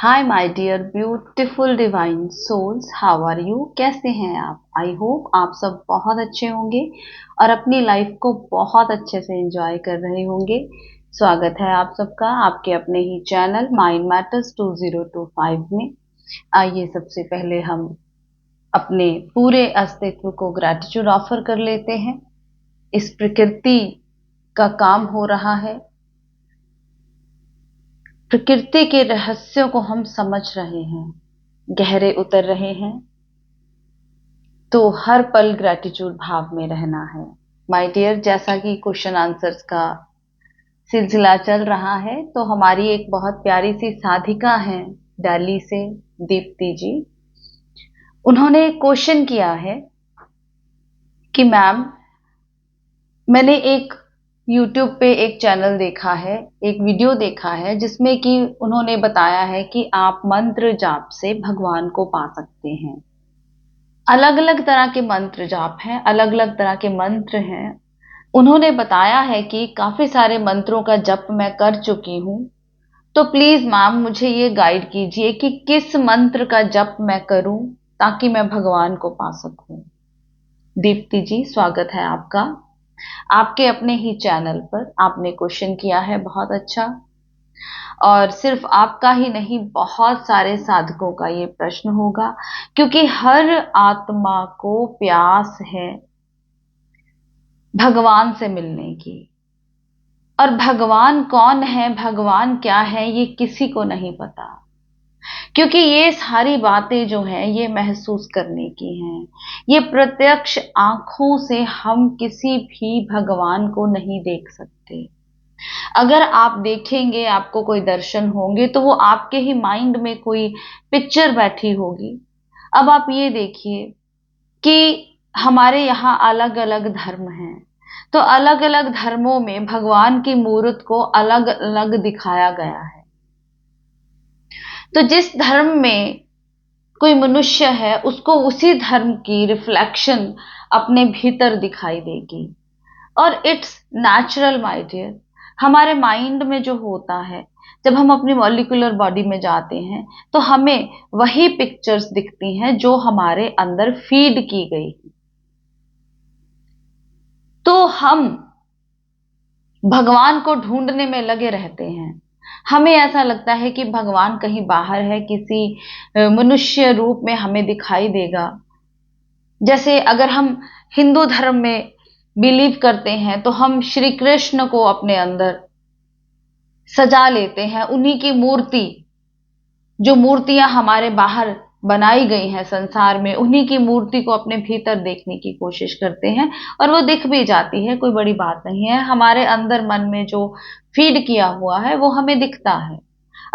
Hi my dear beautiful divine souls, how are you? कैसे हैं आप? आई होप आप सब बहुत अच्छे होंगे और अपनी लाइफ को बहुत अच्छे से एंजॉय कर रहे होंगे। स्वागत है आप सबका आपके अपने ही चैनल माइंड मैटर्स 2025 में। आइए सबसे पहले हम अपने पूरे अस्तित्व को ग्रैटिट्यूड ऑफर कर लेते हैं। इस प्रकृति का काम हो रहा है, प्रकृति के रहस्यों को हम समझ रहे हैं, गहरे उतर रहे हैं, तो हर पल ग्रैटिट्यूड भाव में रहना है। माय डियर, जैसा कि क्वेश्चन आंसर्स का सिलसिला चल रहा है, तो हमारी एक बहुत प्यारी सी साधिका है दिल्ली से, दीप्ति जी। उन्होंने क्वेश्चन किया है कि मैम, मैंने एक YouTube पे एक चैनल देखा है, एक वीडियो देखा है जिसमें कि उन्होंने बताया है कि आप मंत्र जाप से भगवान को पा सकते हैं। अलग अलग तरह के मंत्र जाप हैं, अलग अलग तरह के मंत्र हैं। उन्होंने बताया है कि काफी सारे मंत्रों का जप मैं कर चुकी हूं, तो प्लीज मैम मुझे ये गाइड कीजिए कि किस मंत्र का जप मैं करूं ताकि मैं भगवान को पा सकूं। दीप्ति जी, स्वागत है आपका आपके अपने ही चैनल पर। आपने क्वेश्चन किया है, बहुत अच्छा। और सिर्फ आपका ही नहीं, बहुत सारे साधकों का ये प्रश्न होगा, क्योंकि हर आत्मा को प्यास है भगवान से मिलने की। और भगवान कौन है, भगवान क्या है, ये किसी को नहीं पता, क्योंकि ये सारी बातें जो हैं ये महसूस करने की हैं। ये प्रत्यक्ष आंखों से हम किसी भी भगवान को नहीं देख सकते। अगर आप देखेंगे, आपको कोई दर्शन होंगे, तो वो आपके ही माइंड में कोई पिक्चर बैठी होगी। अब आप ये देखिए कि हमारे यहाँ अलग अलग धर्म हैं, तो अलग अलग धर्मों में भगवान की मूर्त को अलग अलग दिखाया गया है। तो जिस धर्म में कोई मनुष्य है, उसको उसी धर्म की रिफ्लेक्शन अपने भीतर दिखाई देगी। और इट्स नेचुरल माय डियर। हमारे माइंड में जो होता है, जब हम अपनी मॉलिक्यूलर बॉडी में जाते हैं, तो हमें वही पिक्चर्स दिखती हैं जो हमारे अंदर फीड की गई। तो हम भगवान को ढूंढने में लगे रहते हैं। हमें ऐसा लगता है कि भगवान कहीं बाहर है, किसी मनुष्य रूप में हमें दिखाई देगा। जैसे अगर हम हिंदू धर्म में बिलीव करते हैं, तो हम श्री कृष्ण को अपने अंदर सजा लेते हैं। उन्हीं की मूर्ति, जो मूर्तियां हमारे बाहर बनाई गई हैं संसार में, उन्हीं की मूर्ति को अपने भीतर देखने की कोशिश करते हैं, और वो दिख भी जाती है, कोई बड़ी बात नहीं है। हमारे अंदर मन में जो फीड किया हुआ है वो हमें दिखता है।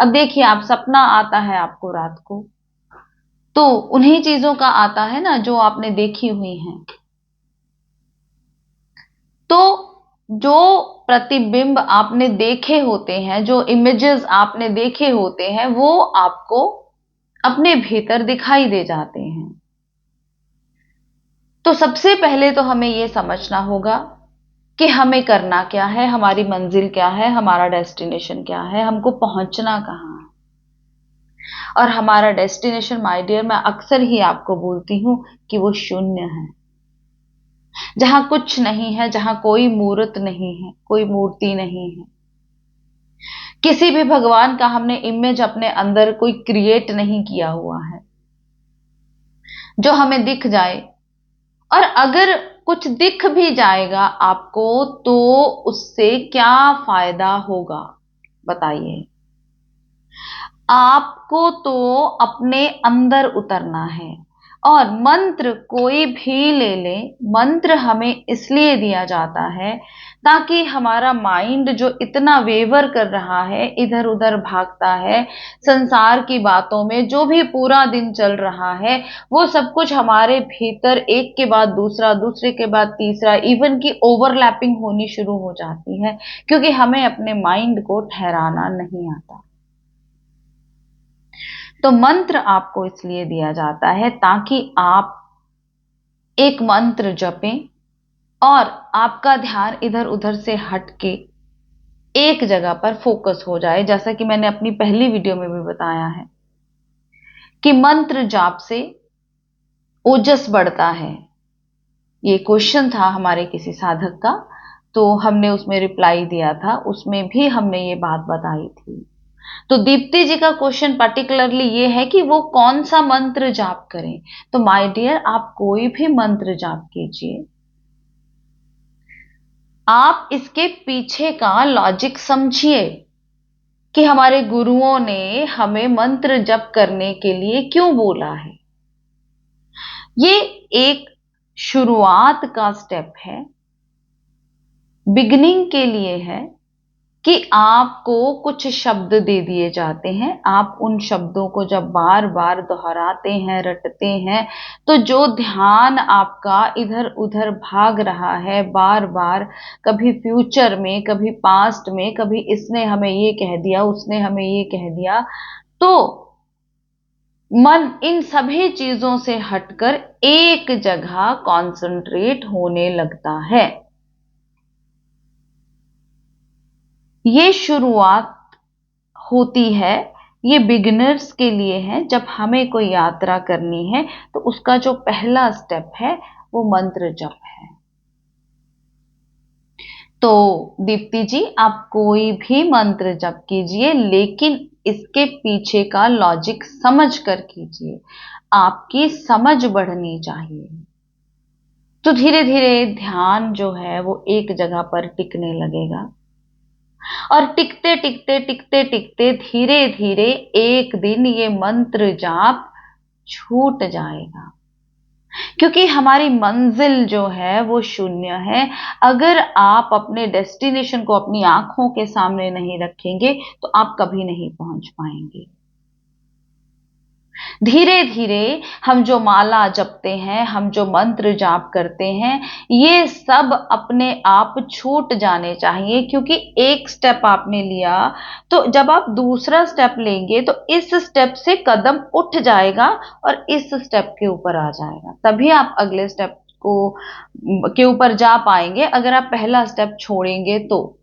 अब देखिए, आप सपना आता है आपको रात को, तो उन्हीं चीजों का आता है ना जो आपने देखी हुई हैं। तो जो प्रतिबिंब आपने देखे होते हैं, जो इमेजेस आपने देखे होते हैं, वो आपको अपने भीतर दिखाई दे जाते हैं। तो सबसे पहले तो हमें यह समझना होगा कि हमें करना क्या है, हमारी मंजिल क्या है, हमारा डेस्टिनेशन क्या है, हमको पहुंचना कहां है। और हमारा डेस्टिनेशन माय डियर, मैं अक्सर ही आपको बोलती हूं कि वो शून्य है, जहां कुछ नहीं है, जहां कोई मूर्त नहीं है, कोई मूर्ति नहीं है। किसी भी भगवान का हमने इमेज अपने अंदर कोई क्रिएट नहीं किया हुआ है जो हमें दिख जाए। और अगर कुछ दिख भी जाएगा आपको, तो उससे क्या फायदा होगा बताइए? आपको तो अपने अंदर उतरना है। और मंत्र कोई भी ले ले, मंत्र हमें इसलिए दिया जाता है ताकि हमारा माइंड जो इतना वेवर कर रहा है, इधर उधर भागता है संसार की बातों में, जो भी पूरा दिन चल रहा है, वो सब कुछ हमारे भीतर एक के बाद दूसरा, दूसरे के बाद तीसरा, इवन की ओवरलैपिंग होनी शुरू हो जाती है, क्योंकि हमें अपने माइंड को ठहराना नहीं आता। तो मंत्र आपको इसलिए दिया जाता है ताकि आप एक मंत्र जपें और आपका ध्यान इधर उधर से हट के एक जगह पर फोकस हो जाए, जैसा कि मैंने अपनी पहली वीडियो में भी बताया है। कि मंत्र जाप से ओजस बढ़ता है? ये क्वेश्चन था हमारे किसी साधक का, तो हमने उसमें रिप्लाई दिया था, उसमें भी हमने ये बात बताई थी। तो दीप्ति जी का क्वेश्चन पर्टिकुलरली ये है कि वो कौन सा मंत्र जाप करें। तो माय डियर, आप कोई भी मंत्र जाप कीजिए, आप इसके पीछे का लॉजिक समझिए कि हमारे गुरुओं ने हमें मंत्र जप करने के लिए क्यों बोला है। ये एक शुरुआत का स्टेप है, बिगिनिंग के लिए है, कि आपको कुछ शब्द दे दिए जाते हैं। आप उन शब्दों को जब बार बार दोहराते हैं, रटते हैं, तो जो ध्यान आपका इधर उधर भाग रहा है बार बार, कभी फ्यूचर में, कभी पास्ट में, कभी इसने हमें ये कह दिया, उसने हमें ये कह दिया, तो मन इन सभी चीजों से हटकर एक जगह कॉन्सेंट्रेट होने लगता है। ये शुरुआत होती है, ये बिगिनर्स के लिए है। जब हमें कोई यात्रा करनी है तो उसका जो पहला स्टेप है वो मंत्र जप है। तो दीप्ति जी, आप कोई भी मंत्र जप कीजिए, लेकिन इसके पीछे का लॉजिक समझ कर कीजिए। आपकी समझ बढ़नी चाहिए, तो धीरे धीरे ध्यान जो है वो एक जगह पर टिकने लगेगा, और टिकते टिकते टिकते टिकते धीरे धीरे एक दिन ये मंत्र जाप छूट जाएगा। क्योंकि हमारी मंजिल जो है वो शून्य है। अगर आप अपने डेस्टिनेशन को अपनी आंखों के सामने नहीं रखेंगे तो आप कभी नहीं पहुंच पाएंगे। धीरे धीरे हम जो माला जपते हैं, हम जो मंत्र जाप करते हैं, ये सब अपने आप छूट जाने चाहिए। क्योंकि एक स्टेप आपने लिया, तो जब आप दूसरा स्टेप लेंगे तो इस स्टेप से कदम उठ जाएगा और इस स्टेप के ऊपर आ जाएगा, तभी आप अगले स्टेप को के ऊपर जा पाएंगे। अगर आप पहला स्टेप छोड़ेंगे तो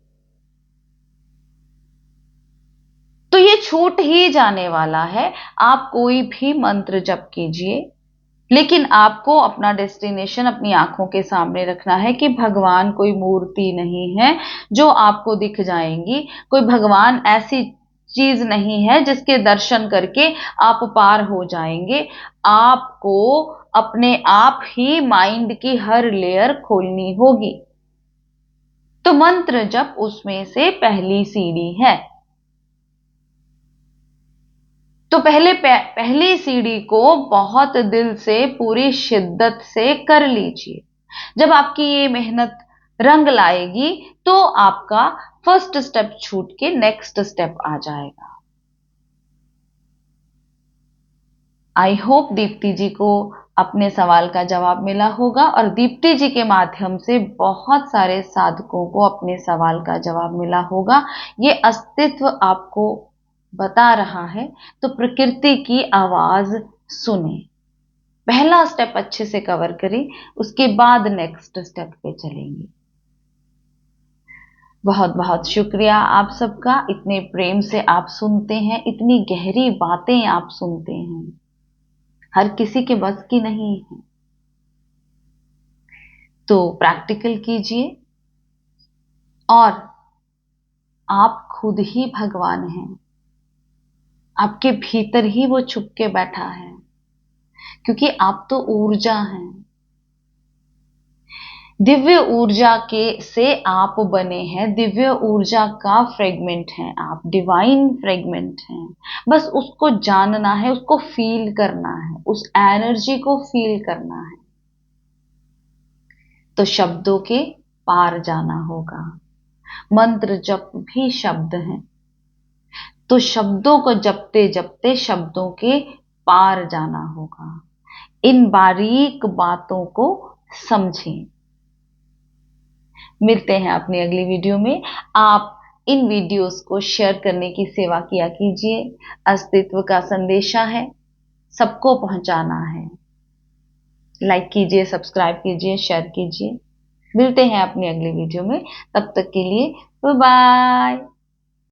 ये छूट ही जाने वाला है। आप कोई भी मंत्र जप कीजिए, लेकिन आपको अपना डेस्टिनेशन अपनी आंखों के सामने रखना है कि भगवान कोई मूर्ति नहीं है जो आपको दिख जाएंगी। कोई भगवान ऐसी चीज नहीं है जिसके दर्शन करके आप पार हो जाएंगे। आपको अपने आप ही माइंड की हर लेयर खोलनी होगी। तो मंत्र जप उसमें से पहली सीढ़ी है। तो पहली सीढ़ी को बहुत दिल से, पूरी शिद्दत से कर लीजिए। जब आपकी ये मेहनत रंग लाएगी तो आपका फर्स्ट स्टेप छूट के नेक्स्ट स्टेप आ जाएगा। आई होप दीप्ति जी को अपने सवाल का जवाब मिला होगा, और दीप्ति जी के माध्यम से बहुत सारे साधकों को अपने सवाल का जवाब मिला होगा। ये अस्तित्व आपको बता रहा है, तो प्रकृति की आवाज सुने। पहला स्टेप अच्छे से कवर करें, उसके बाद नेक्स्ट स्टेप पे चलेंगे। बहुत बहुत शुक्रिया आप सबका। इतने प्रेम से आप सुनते हैं, इतनी गहरी बातें आप सुनते हैं, हर किसी के बस की नहीं है। तो प्रैक्टिकल कीजिए, और आप खुद ही भगवान हैं। आपके भीतर ही वो छुप के बैठा है, क्योंकि आप तो ऊर्जा हैं। दिव्य ऊर्जा के से आप बने हैं, दिव्य ऊर्जा का फ्रेगमेंट हैं आप, डिवाइन फ्रेगमेंट हैं। बस उसको जानना है, उसको फील करना है, उस एनर्जी को फील करना है। तो शब्दों के पार जाना होगा। मंत्र जप भी शब्द हैं, तो शब्दों को जपते जपते शब्दों के पार जाना होगा। इन बारीक बातों को समझें। मिलते हैं अपनी अगली वीडियो में। आप इन वीडियोस को शेयर करने की सेवा किया कीजिए। अस्तित्व का संदेशा है, सबको पहुंचाना है। लाइक कीजिए, सब्सक्राइब कीजिए, शेयर कीजिए। मिलते हैं अपनी अगली वीडियो में, तब तक के लिए बाय बाय।